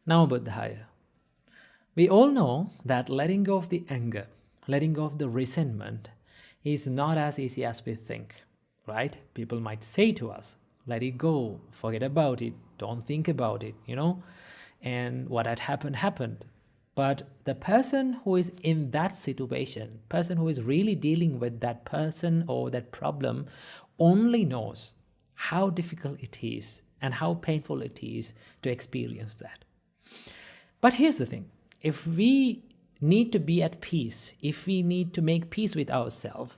Now about the higher. We all know that letting go of the anger, letting go of the resentment is not as easy as we think, right? People might say to us, let it go, forget about it, don't think about it, and what had happened, happened. But the person who is in that situation, person who is really dealing with that person or that problem, only knows how difficult it is and how painful it is to experience that. But here's the thing, if we need to be at peace, if we need to make peace with ourselves,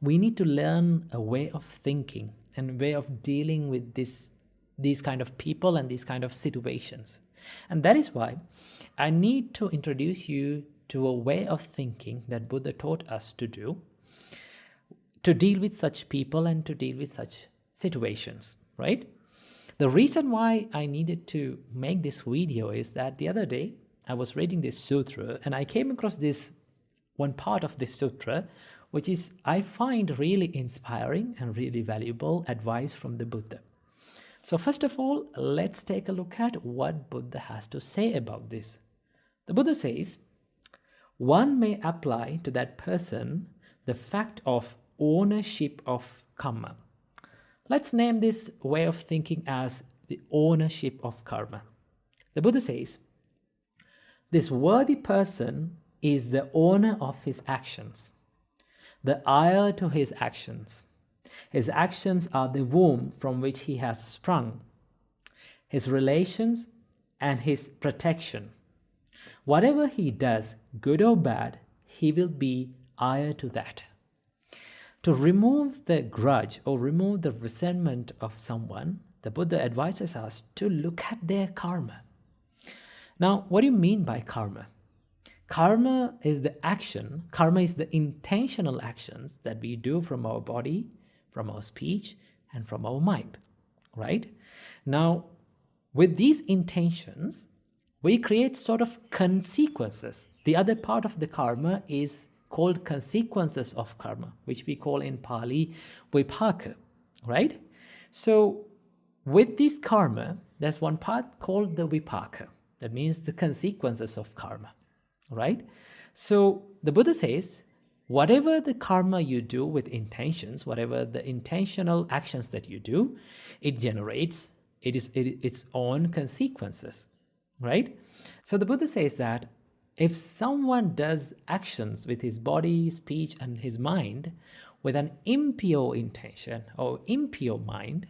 we need to learn a way of thinking and a way of dealing with these kind of people and these kind of situations. And that is why I need to introduce you to a way of thinking that Buddha taught us to do, to deal with such people and to deal with such situations, right? The reason why I needed to make this video is that the other day I was reading this sutra and I came across this one part of this sutra, which is I find really inspiring and really valuable advice from the Buddha. So first of all, let's take a look at what Buddha has to say about this. The Buddha says, one may apply to that person the fact of ownership of karma. Let's name this way of thinking as the ownership of karma. The Buddha says, this worthy person is the owner of his actions, the heir to his actions. His actions are the womb from which he has sprung, his relations and his protection. Whatever he does, good or bad, he will be heir to that. To remove the grudge or remove the resentment of someone, the Buddha advises us to look at their karma. Now, what do you mean by karma? Karma is the action, karma is the intentional actions that we do from our body, from our speech, and from our mind, right? Now, with these intentions, we create sort of consequences. The other part of the karma is called consequences of karma, which we call in Pali vipaka, right? So with this karma, there's one part called the vipaka. That means the consequences of karma, right? So the Buddha says, whatever the karma you do with intentions, whatever the intentional actions that you do, it generates its own consequences, right? So the Buddha says that if someone does actions with his body, speech, and his mind with an impure intention or impure mind,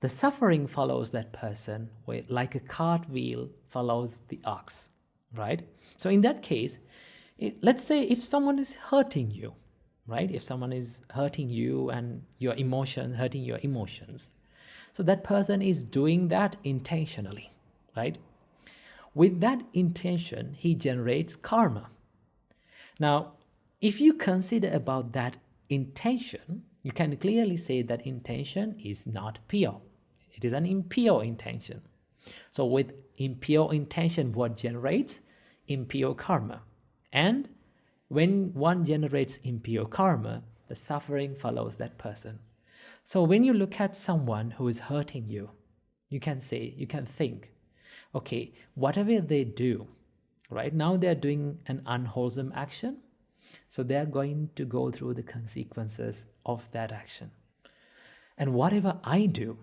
the suffering follows that person like a cartwheel follows the ox, right? So in that case, let's say if someone is hurting you, right? If someone is hurting you and your emotion, hurting your emotions, so that person is doing that intentionally, right? With that intention, he generates karma. Now, if you consider about that intention, you can clearly say that intention is not pure. It is an impure intention. So with impure intention, what generates? Impure karma. And when one generates impure karma, the suffering follows that person. So when you look at someone who is hurting you, you can think, okay, whatever they do, right now they're doing an unwholesome action, so they're going to go through the consequences of that action. And whatever I do,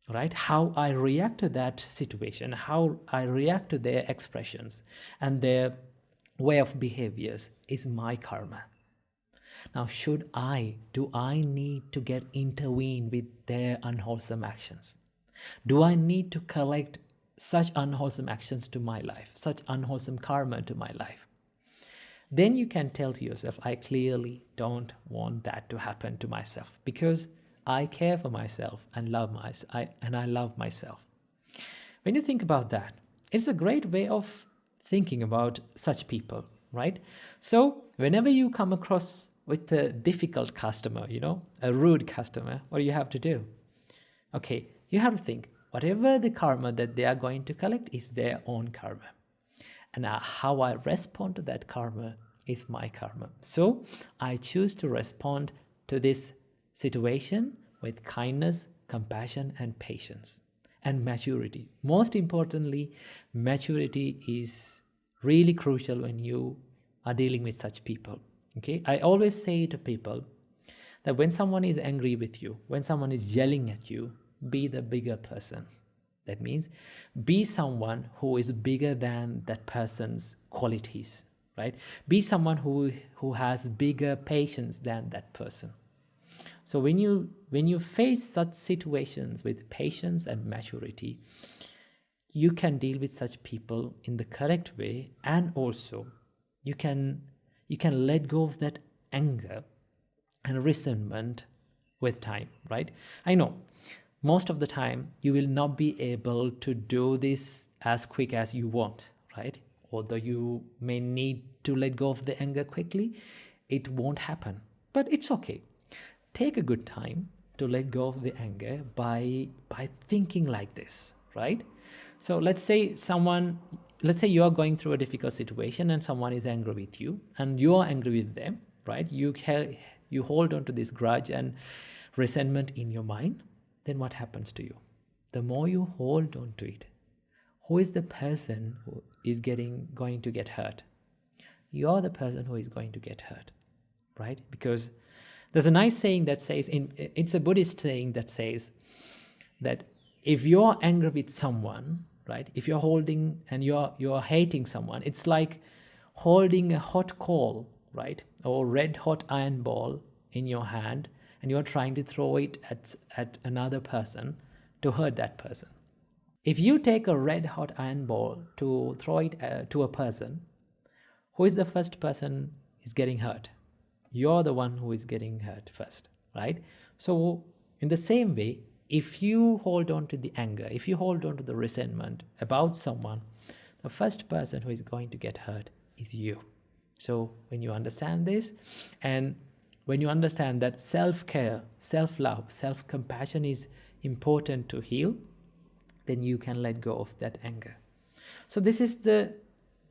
right, how I react to that situation, how I react to their expressions and their way of behaviors is my karma. Now, do I need to get intervened with their unwholesome actions? Do I need to collect such unwholesome actions to my life, such unwholesome karma to my life? Then you can tell to yourself, I clearly don't want that to happen to myself because I care for myself and I love myself. When you think about that, it's a great way of thinking about such people, right? So whenever you come across with a difficult customer, a rude customer, what do you have to do? Okay, you have to think, whatever the karma that they are going to collect is their own karma. And how I respond to that karma is my karma. So I choose to respond to this situation with kindness, compassion, and patience. and maturity. Most importantly, maturity is really crucial when you are dealing with such people. Okay, I always say to people that when someone is angry with you, when someone is yelling at you, be the bigger person. That means be someone who is bigger than that person's qualities, right? Be someone who has bigger patience than that person. So when you face such situations with patience and maturity, you can deal with such people in the correct way, and also you can let go of that anger and resentment with time, right? I know most of the time you will not be able to do this as quick as you want, right? Although you may need to let go of the anger quickly, it won't happen. But it's okay. Take a good time to let go of the anger by thinking like this, right? So let's say you are going through a difficult situation and someone is angry with you and you are angry with them, right? You hold on to this grudge and resentment in your mind. Then what happens to you? The more you hold on to it, who is the person who is going to get hurt? You're the person who is going to get hurt, right? Because there's a nice saying that says, it's a Buddhist saying that says that if you're angry with someone, right, if you're holding and you're hating someone, it's like holding a hot coal, right, or red hot iron ball in your hand, and you're trying to throw it at another person to hurt that person. If you take a red hot iron ball to throw it to a person, who is the first person is getting hurt? You're the one who is getting hurt first, right? So in the same way, if you hold on to the anger, if you hold on to the resentment about someone, the first person who is going to get hurt is you. So when you understand this, and when you understand that self-care, self-love, self-compassion is important to heal, then you can let go of that anger. So this is the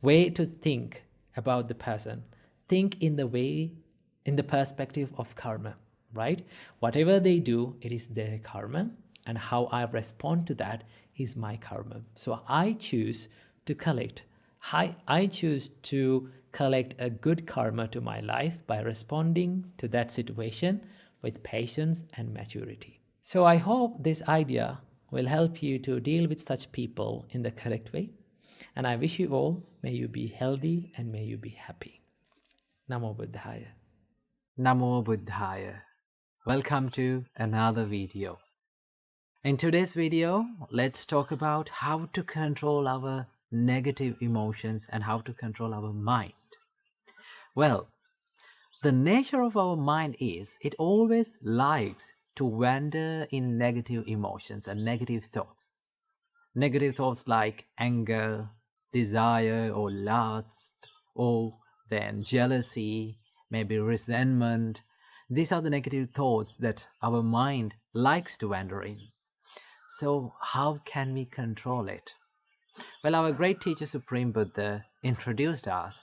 way to think about the person. Think in the perspective of karma, right? Whatever they do, it is their karma, and how I respond to that is my karma. So I choose to collect. I choose to collect a good karma to my life by responding to that situation with patience and maturity. So I hope this idea will help you to deal with such people in the correct way. And I wish you all, may you be healthy and may you be happy. Namo Buddhaya. Namo Buddhaya. Welcome to another video. In today's video, let's talk about how to control our negative emotions and how to control our mind. Well, the nature of our mind is it always likes to wander in negative emotions and negative thoughts. Negative thoughts like anger, desire or lust, or then jealousy, maybe resentment. These are the negative thoughts that our mind likes to wander in. So how can we control it? Well, our great teacher Supreme Buddha introduced us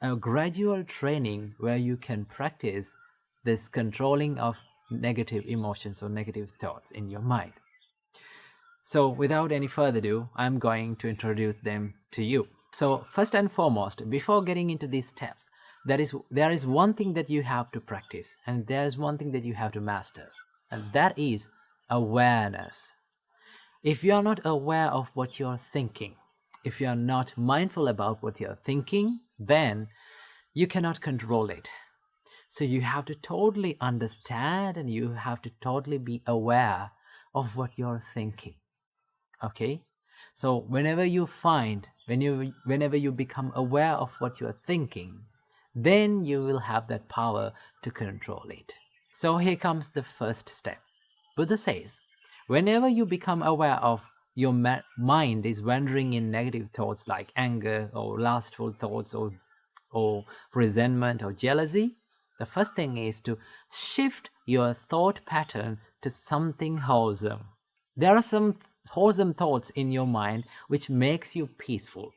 a gradual training where you can practice this controlling of negative emotions or negative thoughts in your mind. So without any further ado, I'm going to introduce them to you. So first and foremost, before getting into these steps, there is one thing that you have to practice, and there is one thing that you have to master, and that is awareness. If you are not aware of what you're thinking, if you are not mindful about what you're thinking, then you cannot control it. So you have to totally understand and you have to totally be aware of what you're thinking. Okay? So whenever you become aware of what you're thinking, then you will have that power to control it. So here comes the first step. Buddha says, whenever you become aware of your mind is wandering in negative thoughts like anger or lustful thoughts or resentment or jealousy, the first thing is to shift your thought pattern to something wholesome. There are some wholesome thoughts in your mind which makes you peaceful.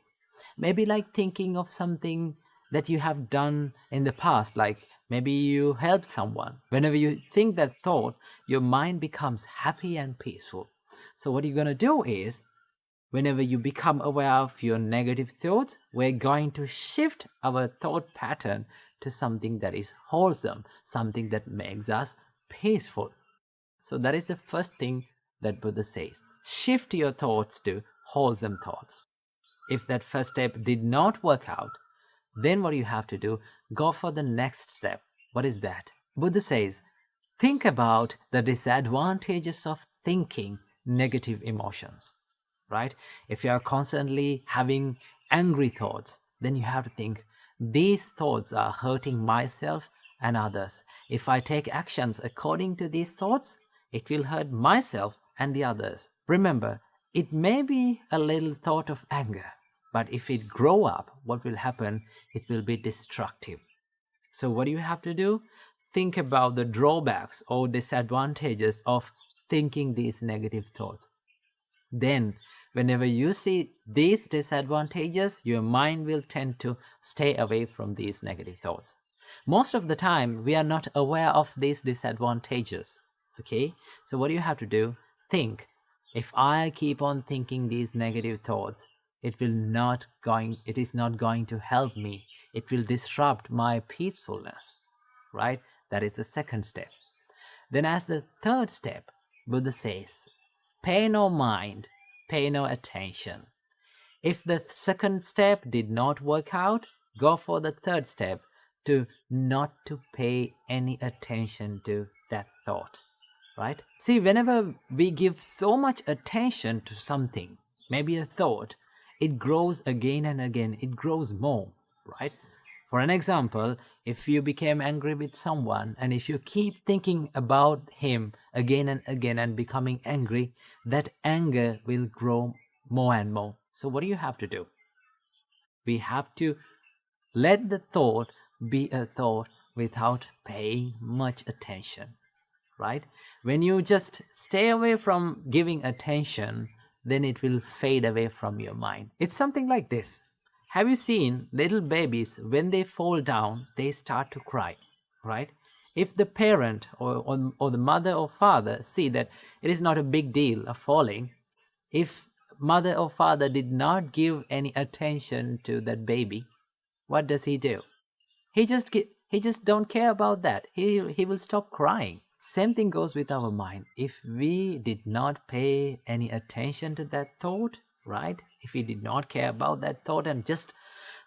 Maybe like thinking of something that you have done in the past, like maybe you helped someone. Whenever you think that thought, your mind becomes happy and peaceful. So what you're going to do is, whenever you become aware of your negative thoughts, we're going to shift our thought pattern to something that is wholesome, something that makes us peaceful. So that is the first thing that Buddha says. Shift your thoughts to wholesome thoughts. If that first step did not work out, then what you have to do, go for the next step. What is that? Buddha says, think about the disadvantages of thinking negative emotions, right? If you are constantly having angry thoughts, then you have to think, these thoughts are hurting myself and others. If I take actions according to these thoughts, it will hurt myself and the others. Remember, it may be a little thought of anger, but if it grow up, what will happen? It will be destructive. So what do you have to do? Think about the drawbacks or disadvantages of thinking these negative thoughts. Then, whenever you see these disadvantages, your mind will tend to stay away from these negative thoughts. Most of the time, we are not aware of these disadvantages. Okay? So what do you have to do? Think, if I keep on thinking these negative thoughts, it is not going to help me. It will disrupt my peacefulness. Right? That is the second step. Then as the third step, Buddha says, pay no mind, pay no attention. If the second step did not work out, go for the third step, to not to pay any attention to that thought, right? See, whenever we give so much attention to something, maybe a thought, it grows again and again, it grows more, right? For an example, if you became angry with someone and if you keep thinking about him again and again and becoming angry, that anger will grow more and more. So what do you have to do? We have to let the thought be a thought without paying much attention, right? When you just stay away from giving attention, then it will fade away from your mind. It's something like this. Have you seen little babies, when they fall down, they start to cry, right? If the parent or the mother or father see that it is not a big deal of falling, if mother or father did not give any attention to that baby, what does he do? He just don't care about that. He will stop crying. Same thing goes with our mind. If we did not pay any attention to that thought, right? If we did not care about that thought and just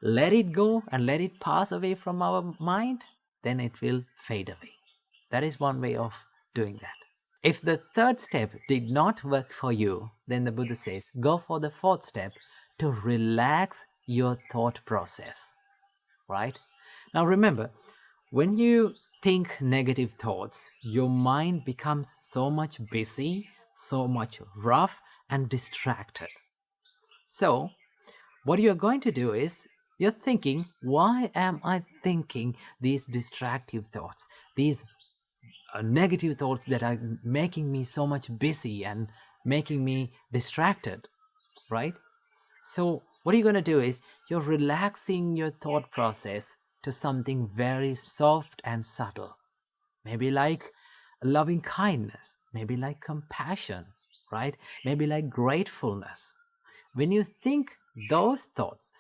let it go and let it pass away from our mind, then it will fade away. That is one way of doing that. If the third step did not work for you, then the Buddha says, go for the fourth step, to relax your thought process, right? Now remember, when you think negative thoughts, your mind becomes so much busy, so much rough and distracted. So what you're going to do is, you're thinking, why am I thinking these distractive thoughts, these negative thoughts that are making me so much busy and making me distracted, right? So what you're going to do is, you're relaxing your thought process to something very soft and subtle. Maybe like loving kindness, maybe like compassion, right? Maybe like gratefulness. When you think those thoughts,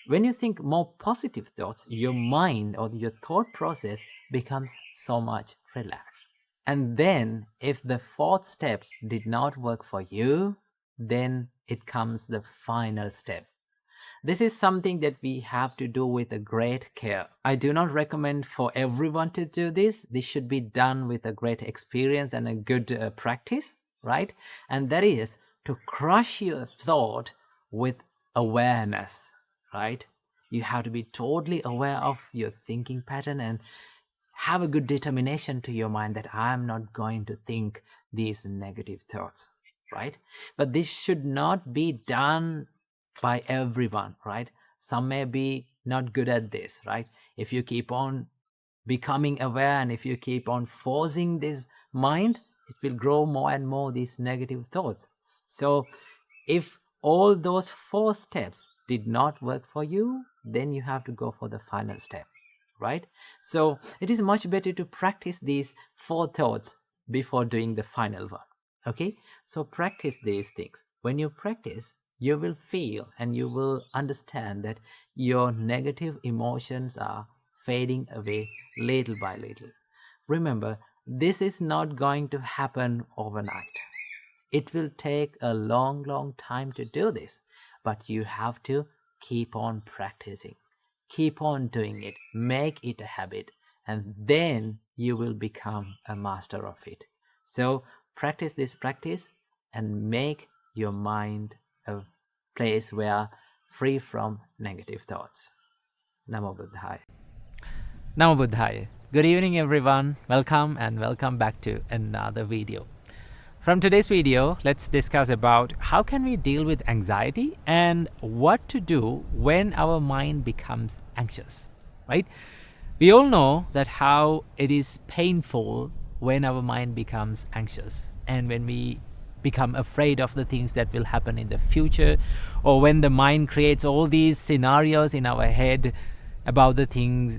when you think more positive thoughts, your mind or your thought process becomes so much relaxed. And then if the fourth step did not work for you, then it comes the final step. This is something that we have to do with a great care. I do not recommend for everyone to do this. This should be done with a great experience and a good practice, right? And that is to crush your thought with awareness, right? You have to be totally aware of your thinking pattern and have a good determination to your mind that I am not going to think these negative thoughts, right? But this should not be done by everyone, right? Some may be not good at this, right? If you keep on becoming aware and if you keep on forcing this mind, it will grow more and more these negative thoughts. So if all those 4 steps did not work for you, then you have to go for the final step, right? So it is much better to practice these 4 thoughts before doing the final one. Okay, so practice these things. When you practice, you will feel and you will understand that your negative emotions are fading away little by little. Remember, this is not going to happen overnight. It will take a long, long time to do this, but you have to keep on practicing, keep on doing it, make it a habit, and then you will become a master of it. So, practice this practice and make your mind a place where free from negative thoughts. Namo Buddhaya. Namo Buddhaya. Good evening, everyone. Welcome and welcome back to another video. From today's video, let's discuss about how can we deal with anxiety and what to do when our mind becomes anxious, right? We all know that how it is painful when our mind becomes anxious and when we become afraid of the things that will happen in the future, or when the mind creates all these scenarios in our head about the things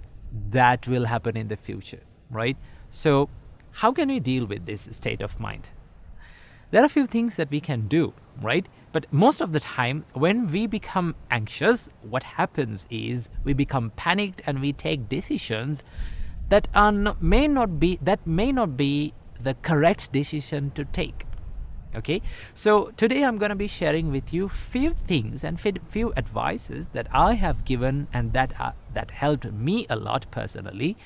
that will happen in the future, right? So how can we deal with this state of mind? There are a few things that we can do, right? But most of the time, when we become anxious, what happens is we become panicked and we take decisions that may not be the correct decision to take. Okay, so today I'm going to be sharing with you few things and few advices that I have given and that helped me a lot personally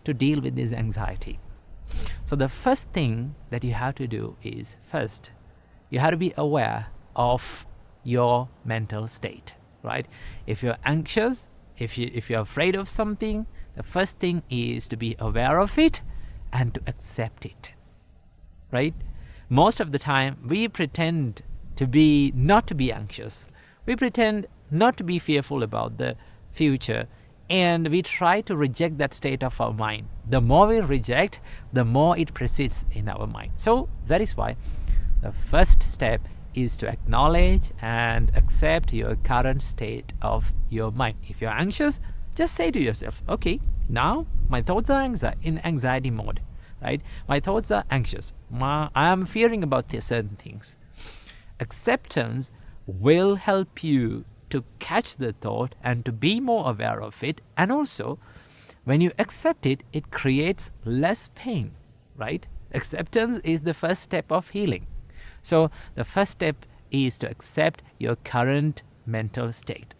to deal with this anxiety. So the first thing that you have to do is, first, you have to be aware of your mental state, right? If you're anxious, if you're afraid of something, the first thing is to be aware of it and to accept it, right? Most of the time, we pretend not to be anxious. We pretend not to be fearful about the future, and we try to reject that state of our mind. The more we reject, the more it persists in our mind. So that is why the first step is to acknowledge and accept your current state of your mind. If you're anxious, just say to yourself, okay, now my thoughts are in anxiety mode. Right? My thoughts are anxious. I am fearing about certain things. Acceptance will help you to catch the thought and to be more aware of it. And also, when you accept it, it creates less pain, right? Acceptance is the first step of healing. So the first step is to accept your current mental state.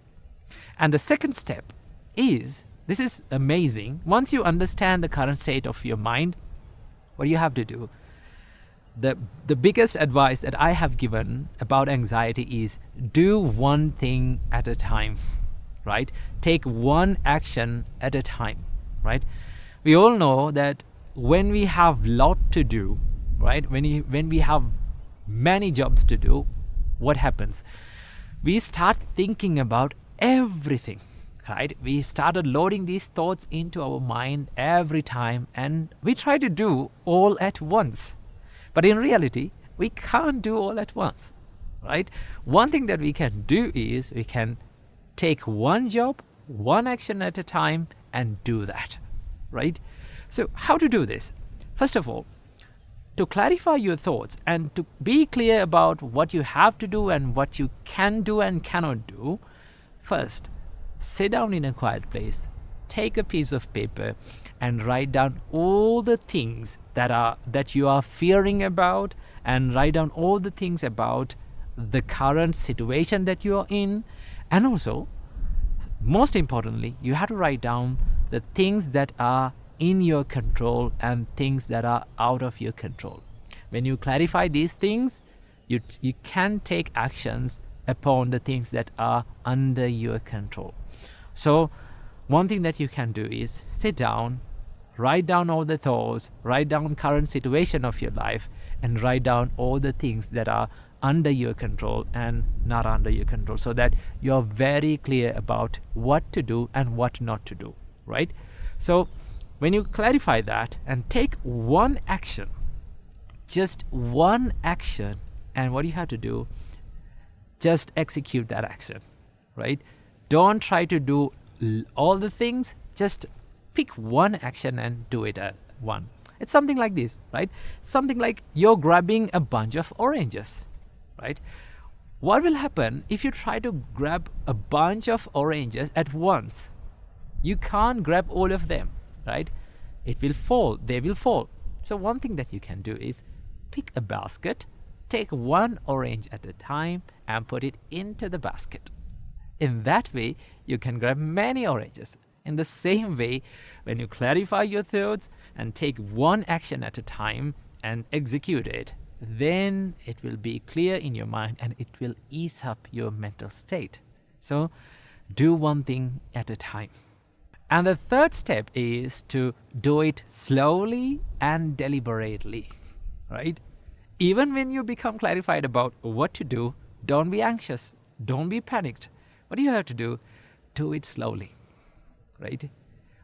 And the second step is, this is amazing, once you understand the current state of your mind, what you have to do, the biggest advice that I have given about anxiety is do one thing at a time, right? Take one action at a time, right? We all know that when we have lot to do, right? When we have many jobs to do, what happens? We start thinking about everything, right? We started loading these thoughts into our mind every time, and we try to do all at once. But in reality, we can't do all at once, right? One thing that we can do is we can take one job, one action at a time, and do that, right? So how to do this? First of all, to clarify your thoughts and to be clear about what you have to do and what you can do and cannot do, first, sit down in a quiet place, take a piece of paper and write down all the things that you are fearing about, and write down all the things about the current situation that you are in. And also, most importantly, you have to write down the things that are in your control and things that are out of your control. When you clarify these things, you can take actions upon the things that are under your control. So one thing that you can do is sit down, write down all the thoughts, write down current situation of your life, and write down all the things that are under your control and not under your control, so that you're very clear about what to do and what not to do, right? So when you clarify that and take one action, just one action, and what you have to do, just execute that action, right? Don't try to do all the things, just pick one action and do it at one. It's something like this, right? Something like you're grabbing a bunch of oranges, right? What will happen if you try to grab a bunch of oranges at once? You can't grab all of them, right? It will fall, they will fall. So one thing that you can do is pick a basket, take one orange at a time and put it into the basket. In that way, you can grab many oranges. In the same way, when you clarify your thoughts and take one action at a time and execute it, then it will be clear in your mind and it will ease up your mental state. So do one thing at a time. And the third step is to do it slowly and deliberately, right? Even when you become clarified about what to do, don't be anxious, don't be panicked. What do you have to do it slowly, right?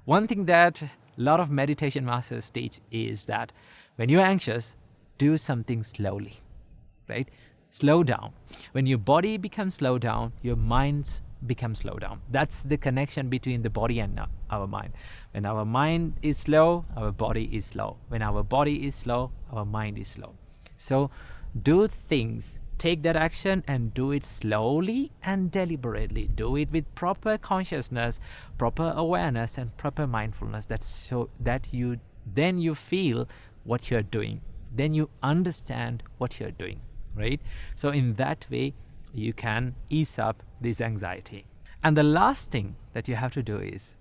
One thing that a lot of meditation masters teach is that when you're anxious, do something slowly, right? Slow down. When your body becomes slow down, your minds become slow down. That's the connection between the body and our mind. When our mind is slow, our body is slow. When our body is slow, our mind is slow. So do things, take that action and do it slowly and deliberately. Do it with proper consciousness, proper awareness and proper mindfulness. That's so that you feel what you're doing. Then you understand what you're doing, right? So in that way, you can ease up this anxiety. And the last thing that you have to do is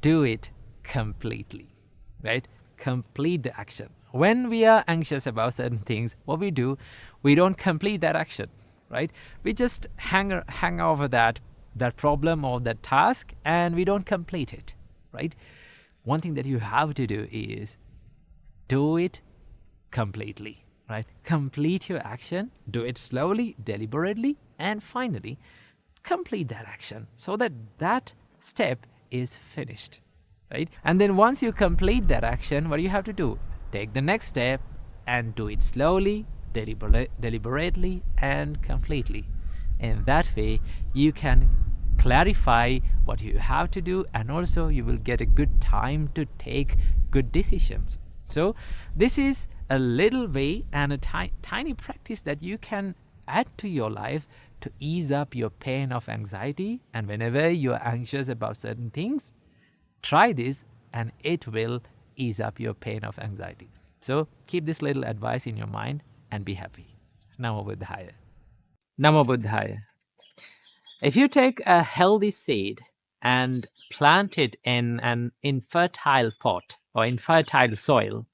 do it completely, right? Complete the action. When we are anxious about certain things, what we do, we don't complete that action, right? We just hang over that problem or that task and we don't complete it, right? One thing that you have to do is do it completely, right? Complete your action, do it slowly, deliberately, and finally complete that action so that that step is finished, right? And then once you complete that action, what do you have to do? Take the next step and do it slowly, deliberately, and completely. In that way, you can clarify what you have to do, and also you will get a good time to take good decisions. So this is a little way and a tiny practice that you can add to your life to ease up your pain of anxiety. And whenever you're anxious about certain things, try this and it will ease up your pain of anxiety. So keep this little advice in your mind and be happy. Namo Buddhaya. Namo Buddhaya. If you take a healthy seed and plant it in an infertile pot or infertile soil,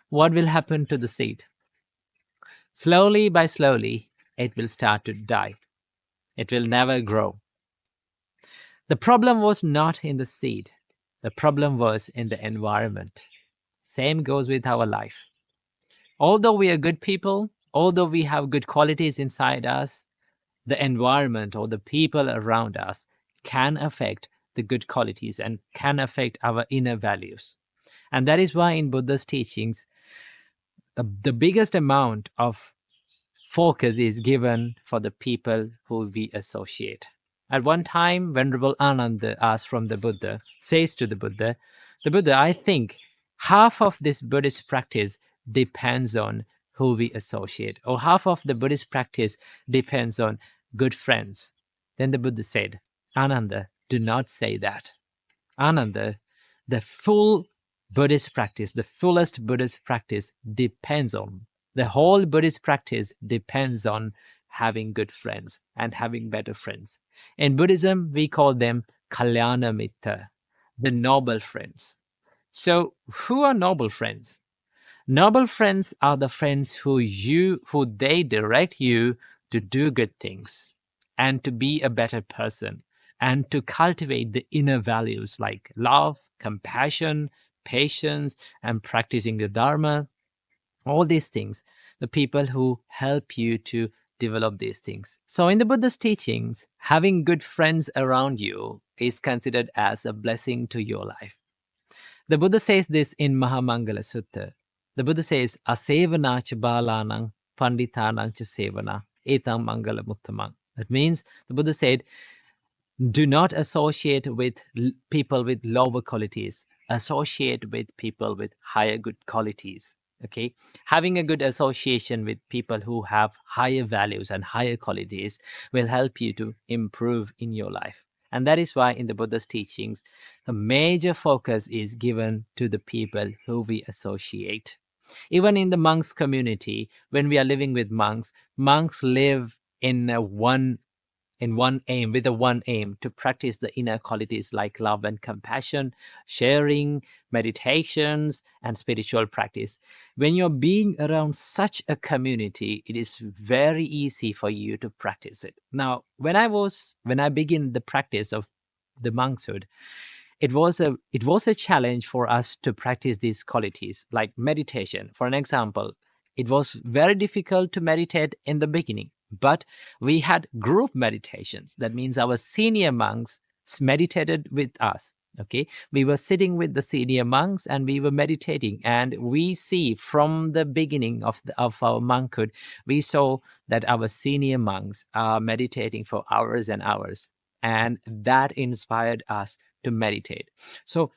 what will happen to the seed? Slowly by slowly, it will start to die. It will never grow. The problem was not in the seed. The problem was in the environment. Same goes with our life. Although we are good people, although we have good qualities inside us, the environment or the people around us can affect the good qualities and can affect our inner values. And that is why in Buddha's teachings, the biggest amount of focus is given for the people who we associate. At one time, Venerable Ananda asked from the Buddha, says to the Buddha, I think half of this Buddhist practice depends on who we associate, or half of the Buddhist practice depends on good friends. Then the Buddha said, Ananda, do not say that. Ananda, the full Buddhist practice, the fullest Buddhist practice depends on, the whole Buddhist practice depends on having good friends and having better friends. In Buddhism, we call them Kalyana Mitta, the noble friends. So who are noble friends? Noble friends are the friends who they direct you to do good things and to be a better person and to cultivate the inner values like love, compassion, patience, and practicing the Dharma. All these things, the people who help you to develop these things. So in the Buddha's teachings, having good friends around you is considered as a blessing to your life. The Buddha says this in Mahamangala Sutta. The Buddha says, Asevana cha balanang panditanang cha sevana etang mangala muttamang. That means the Buddha said, do not associate with people with lower qualities. associate with people with higher good qualities. Okay, having a good association with people who have higher values and higher qualities will help you to improve in your life. And that is why in the Buddha's teachings, a major focus is given to the people who we associate. Even in the monks community, when we are living with monks, monks live in one aim, with a one aim, to practice the inner qualities like love and compassion, sharing, meditations, and spiritual practice. When you're being around such a community, it is very easy for you to practice it. Now, when I began the practice of the monkshood, it was a challenge for us to practice these qualities like meditation. For an example, it was very difficult to meditate in the beginning, but we had group meditations. That means our senior monks meditated with us. Okay, we were sitting with the senior monks and we were meditating, and we see from the beginning of our monkhood, we saw that our senior monks are meditating for hours and hours, and that inspired us to meditate. So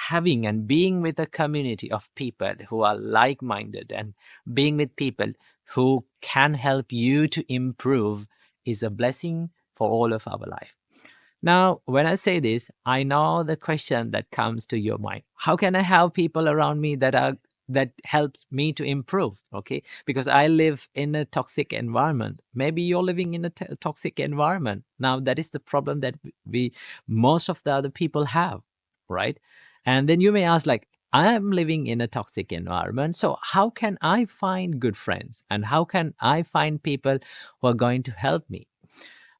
having and being with a community of people who are like-minded and being with people who can help you to improve is a blessing for all of our life. Now, when I say this, I know the question that comes to your mind. How can I have people around me that helps me to improve? Okay, because I live in a toxic environment. Maybe you're living in a toxic environment. Now, that is the problem that we most of the other people have, right? And then you may ask, like, I am living in a toxic environment, so how can I find good friends? And how can I find people who are going to help me?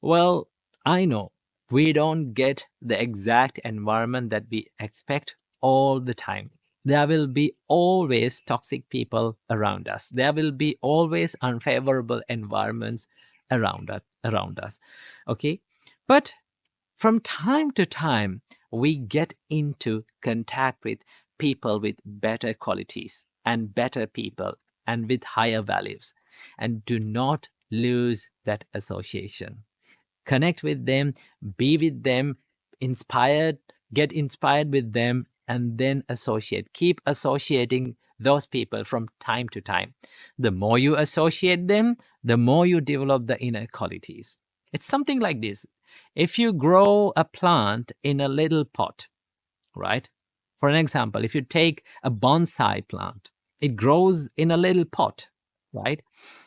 Well, I know we don't get the exact environment that we expect all the time. There will be always toxic people around us. There will be always unfavorable environments around us. Okay? But from time to time, we get into contact with people with better qualities and better people and with higher values. And do not lose that association. Connect with them, be with them, inspired, get inspired with them, and then associate. Keep associating those people from time to time. The more you associate them, the more you develop the inner qualities. It's something like this. If you grow a plant in a little pot, right? For an example, if you take a bonsai plant, it grows in a little pot, right?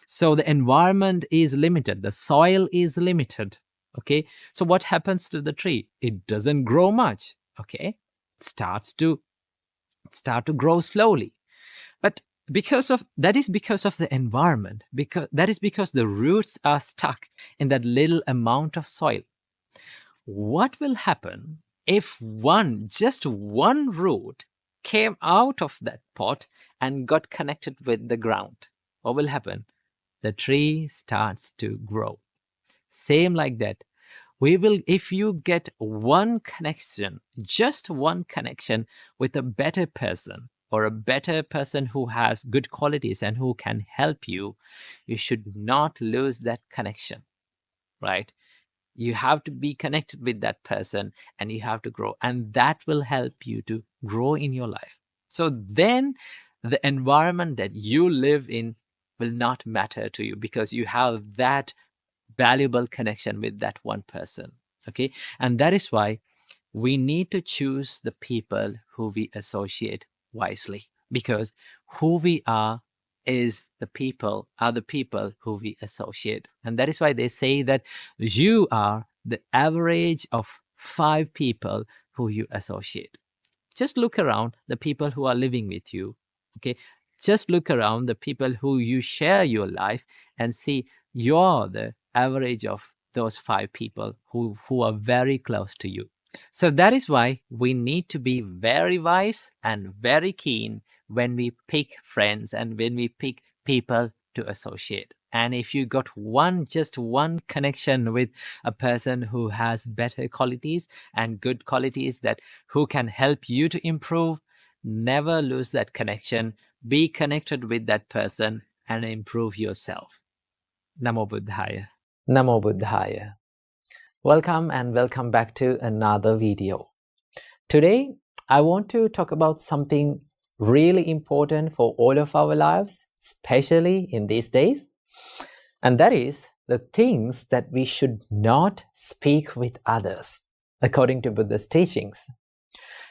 So the environment is limited, the soil is limited. Okay, so what happens to the tree? It doesn't grow much. Okay, it starts to grow slowly. But because of the environment, because the roots are stuck in that little amount of soil. What will happen if just one root came out of that pot and got connected with the ground? What will happen? The tree starts to grow. Same like that. If you get one connection, just one connection with a better person, or a better person who has good qualities and who can help you, you should not lose that connection, right? You have to be connected with that person and you have to grow, and that will help you to grow in your life. So then the environment that you live in will not matter to you, because you have that valuable connection with that one person. Okay, and that is why we need to choose the people who we associate wisely, because who we are the people who we associate. And that is why they say that you are the average of 5 people who you associate. Just look around the people who are living with you. Okay, just look around the people who you share your life and see you're the average of those 5 people who are very close to you. So that is why we need to be very wise and very keen when we pick friends and when we pick people to associate. And if you got just one connection with a person who has better qualities and good qualities who can help you to improve, never lose that connection. Be connected with that person and improve yourself. Namo Buddhaya. Namo Buddhaya. Welcome and welcome back to another video. Today, I want to talk about something really important for all of our lives, especially in these days. And that is the things that we should not speak with others, according to Buddha's teachings.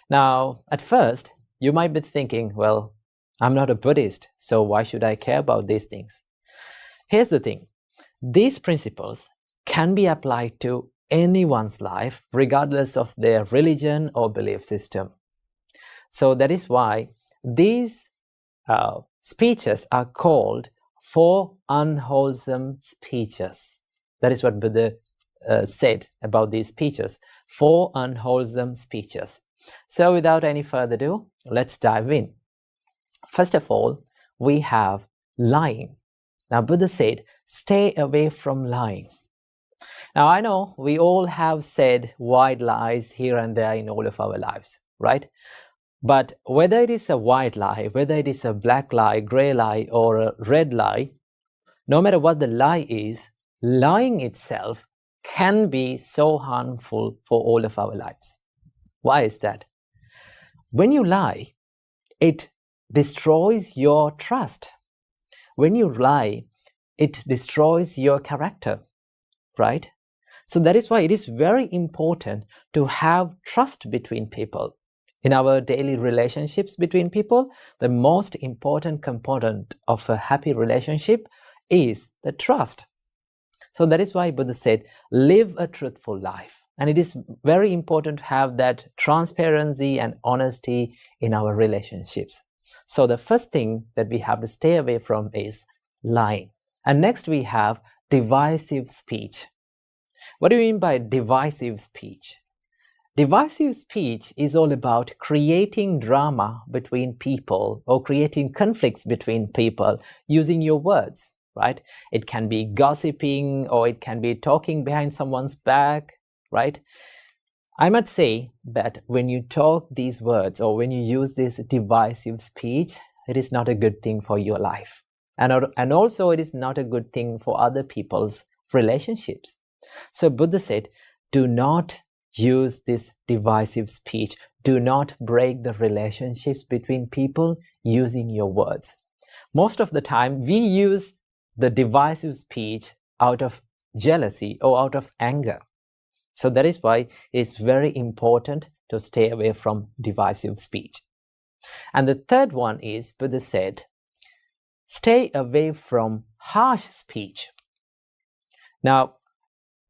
Now, at first, you might be thinking, well, I'm not a Buddhist, so why should I care about these things? Here's the thing. These principles can be applied to anyone's life, regardless of their religion or belief system. So that is why these speeches are called four unwholesome speeches. That is what Buddha said about these speeches, four unwholesome speeches. So without any further ado, let's dive in. First of all, we have lying. Now, Buddha said, stay away from lying. Now, I know we all have said white lies here and there in all of our lives, right? But whether it is a white lie, whether it is a black lie, gray lie, or a red lie, no matter what the lie is, lying itself can be so harmful for all of our lives. Why is that? When you lie, it destroys your trust. When you lie, it destroys your character, right? So that is why it is very important to have trust between people. In our daily relationships between people, the most important component of a happy relationship is the trust. So that is why Buddha said, live a truthful life. And it is very important to have that transparency and honesty in our relationships. So the first thing that we have to stay away from is lying. And next we have divisive speech. What do you mean by divisive speech? Divisive speech is all about creating drama between people or creating conflicts between people using your words, right? It can be gossiping or it can be talking behind someone's back, right? I must say that when you talk these words or when you use this divisive speech, it is not a good thing for your life. And also it is not a good thing for other people's relationships. So Buddha said, do not use this divisive speech. Do not break the relationships between people using your words. Most of the time, we use the divisive speech out of jealousy or out of anger. So that is why it's very important to stay away from divisive speech. And the third one is, Buddha said, stay away from harsh speech. Now,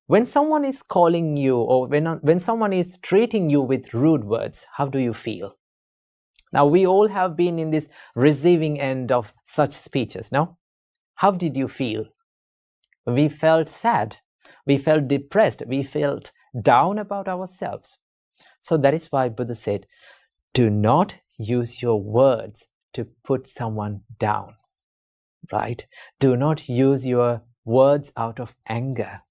when someone is calling you or when someone is treating you with rude words, how do you feel? Now, we all have been in this receiving end of such speeches, no? How did you feel? We felt sad. We felt depressed. We felt down about ourselves. So that is why Buddha said, do not use your words to put someone down, right? Do not use your words out of anger.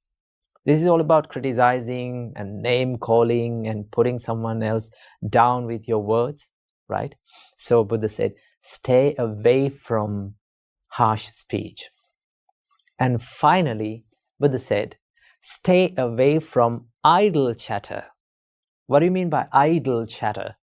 This is all about criticizing and name calling and putting someone else down with your words, right? So Buddha said, stay away from harsh speech. And finally, Buddha said, stay away from idle chatter. What do you mean by idle chatter?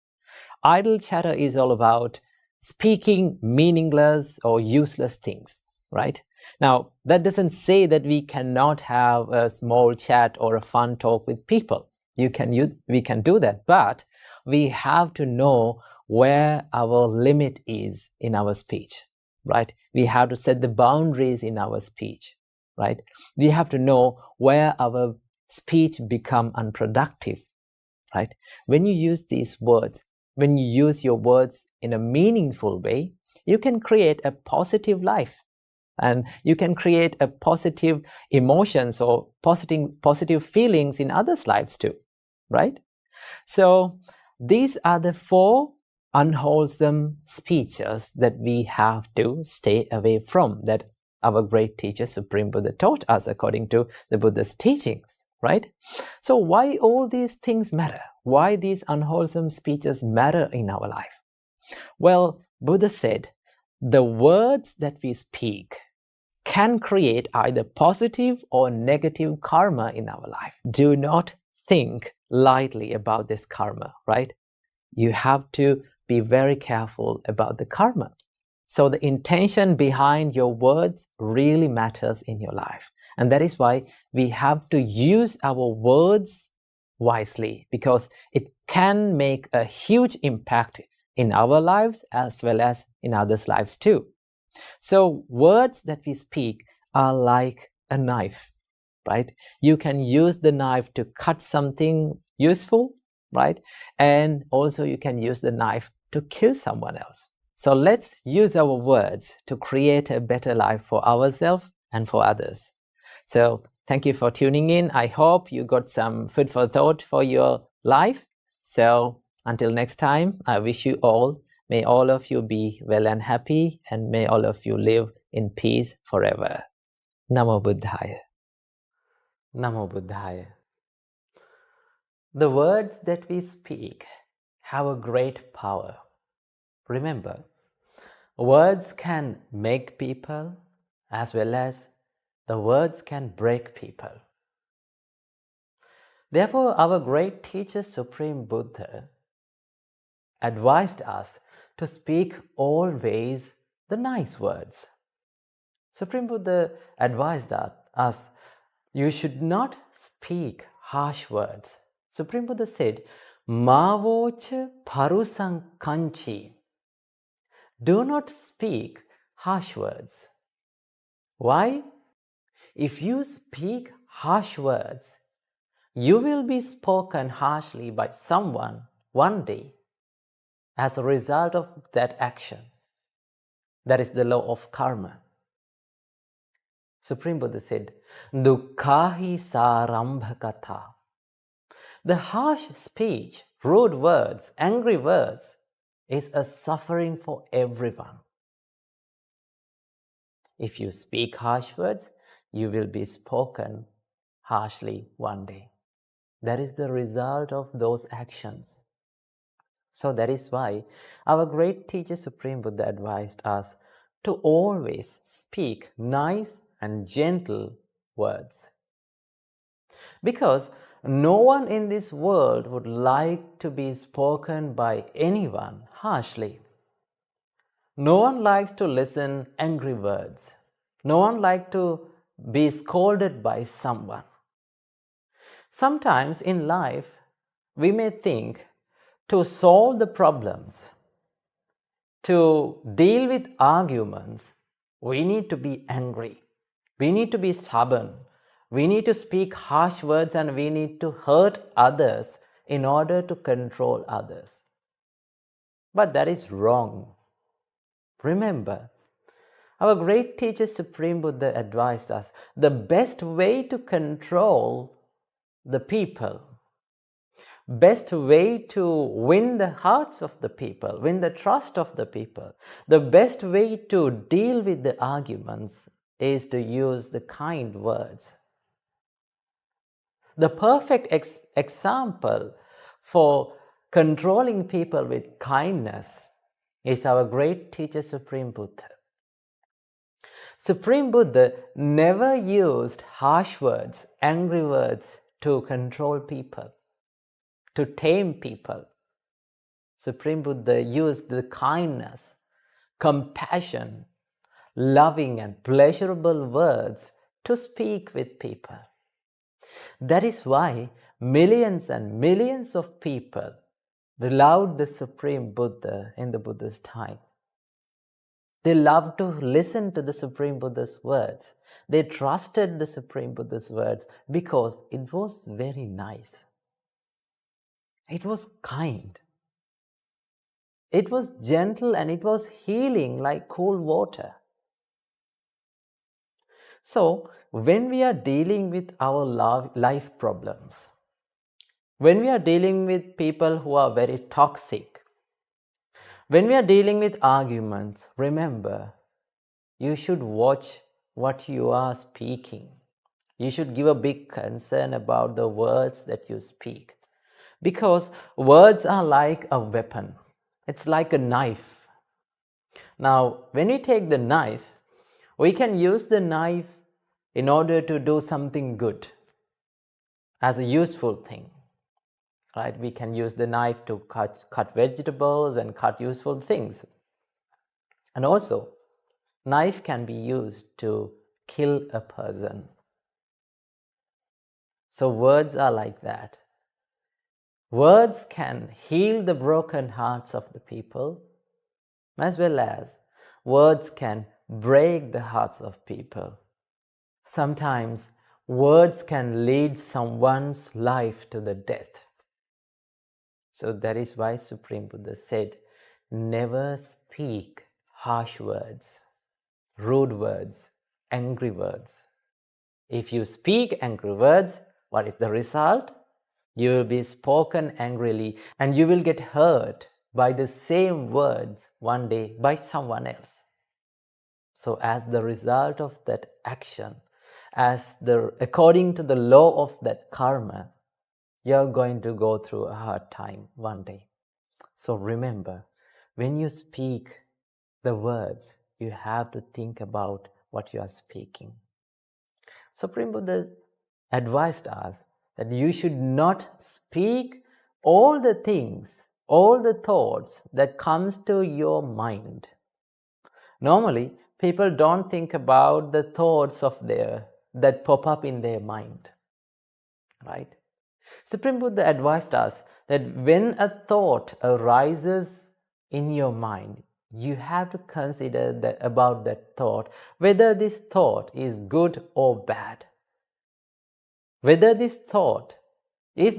Idle chatter is all about speaking meaningless or useless things, right? Now, that doesn't say that we cannot have a small chat or a fun talk with people. We can do that, but we have to know where our limit is in our speech, right? We have to set the boundaries in our speech, right? We have to know where our speech become unproductive, right? When you use these words, when you use your words in a meaningful way, you can create a positive life. And you can create a positive emotions or positive feelings in others' lives too, right? So these are the four unwholesome speeches that we have to stay away from, that our great teacher Supreme Buddha taught us according to the Buddha's teachings, right? So why all these things matter? Why these unwholesome speeches matter in our life? Well, Buddha said, the words that we speak can create either positive or negative karma in our life. Do not think lightly about this karma, right? you have to be very careful about the karma. So the intention behind your words really matters in your life. And that is why we have to use our words wisely, because it can make a huge impact in our lives as well as in others' lives too. So words that we speak are like a knife, right? You can use the knife to cut something useful, right? And also you can use the knife to kill someone else. So let's use our words to create a better life for ourselves and for others. So thank you for tuning in. I hope you got some food for thought for your life. So until next time, I wish you all, may all of you be well and happy, and may all of you live in peace forever. Namo Buddhaya. Namo Buddhaya. The words that we speak have a great power. Remember, words can make people as well as the words can break people. Therefore, our great teacher, Supreme Buddha, advised us to speak always the nice words. Supreme Buddha advised us, you should not speak harsh words. Supreme Buddha said, Mavocha parusang kanchi. Do not speak harsh words. Why? If you speak harsh words, you will be spoken harshly by someone one day as a result of that action. That is the law of karma. Supreme Buddha said, Dukkahi sarambhakatha. The harsh speech, rude words, angry words is a suffering for everyone. If you speak harsh words, you will be spoken harshly one day. That is the result of those actions. So that is why our great teacher Supreme Buddha advised us to always speak nice and gentle words. Because no one in this world would like to be spoken by anyone harshly. No one likes to listen angry words. No one likes to be scolded by someone. Sometimes in life, we may think to solve the problems, to deal with arguments, we need to be angry. We need to be stubborn. We need to speak harsh words and we need to hurt others in order to control others. But that is wrong. Remember, our great teacher Supreme Buddha advised us the best way to control the people, best way to win the hearts of the people, win the trust of the people, the best way to deal with the arguments is to use the kind words. The perfect example for controlling people with kindness is our great teacher Supreme Buddha. Supreme Buddha never used harsh words, angry words to control people, to tame people. Supreme Buddha used the kindness, compassion, loving and pleasurable words to speak with people. That is why millions and millions of people loved the Supreme Buddha in the Buddha's time. They loved to listen to the Supreme Buddha's words. They trusted the Supreme Buddha's words because it was very nice. It was kind. It was gentle and it was healing like cool water. So, when we are dealing with our life problems, when we are dealing with people who are very toxic, when we are dealing with arguments, remember, you should watch what you are speaking. You should give a big concern about the words that you speak. Because words are like a weapon. It's like a knife. Now, when we take the knife, we can use the knife in order to do something good, as a useful thing. right? We can use the knife to cut vegetables and cut useful things. And also, knife can be used to kill a person. So words are like that. Words can heal the broken hearts of the people, as well as words can break the hearts of people. Sometimes words can lead someone's life to the death. So that is why Supreme Buddha said, never speak harsh words, rude words, angry words. If you speak angry words, what is the result? You will be spoken angrily and you will get hurt by the same words one day by someone else. So as the result of that action, according to the law of that karma, you're going to go through a hard time one day. So remember, when you speak the words, you have to think about what you are speaking. Supreme Buddha advised us that you should not speak all the things, all the thoughts that comes to your mind. Normally, people don't think about the thoughts that pop up in their mind, right? Supreme Buddha advised us that when a thought arises in your mind, you have to consider about that thought, whether this thought is good or bad. Whether this thought is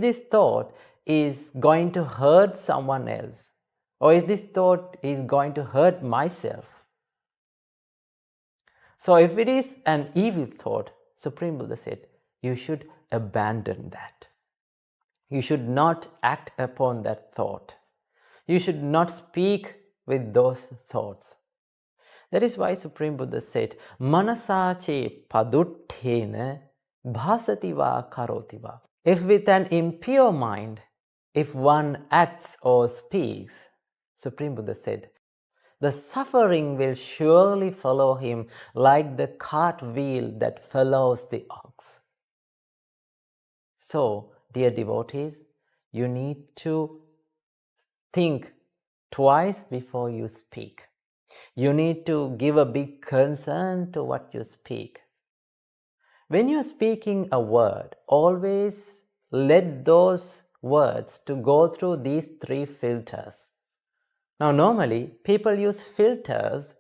going to hurt someone else, or is this thought is going to hurt myself. So if it is an evil thought, Supreme Buddha said, you should abandon that. You should not act upon that thought. You should not speak with those thoughts. That is why Supreme Buddha said, Manasache paduttena bhasativa karotiva. If with an impure mind, if one acts or speaks, Supreme Buddha said, the suffering will surely follow him like the cartwheel that follows the ox. So, dear devotees, you need to think twice before you speak. You need to give a big concern to what you speak. When you are speaking a word, always let those words to go through these 3 filters. Now, normally, people use filters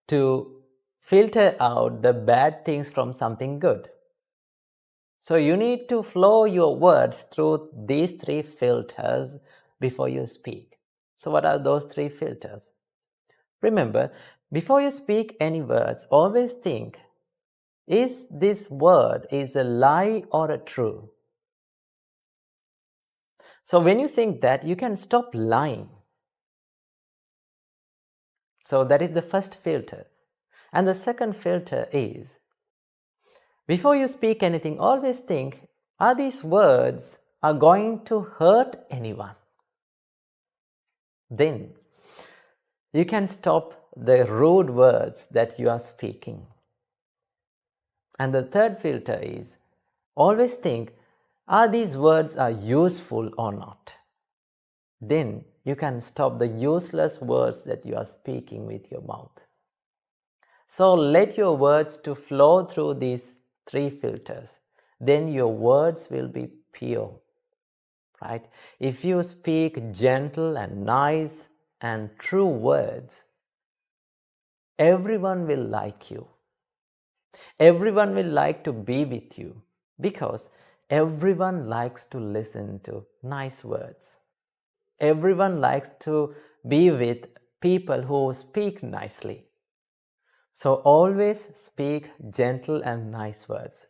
to filter out the bad things from something good. So you need to flow your words through these 3 filters before you speak. So what are those 3 filters? Remember, before you speak any words, always think, is this word is a lie or a true? So when you think that, you can stop lying. So that is the first filter. And the second filter is, before you speak anything, always think, are these words are going to hurt anyone? Then you can stop the rude words that you are speaking. And the third filter is, always think, are these words are useful or not? Then you can stop the useless words that you are speaking with your mouth. So let your words to flow through these 3 filters. Then your words will be pure, right? If you speak gentle and nice and true words, everyone will like you. Everyone will like to be with you because everyone likes to listen to nice words. Everyone likes to be with people who speak nicely. So always speak gentle and nice words.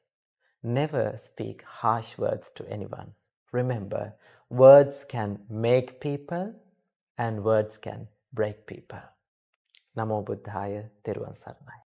Never speak harsh words to anyone. Remember, words can make people and words can break people. Namo Buddhaya, Theruvan Saranai.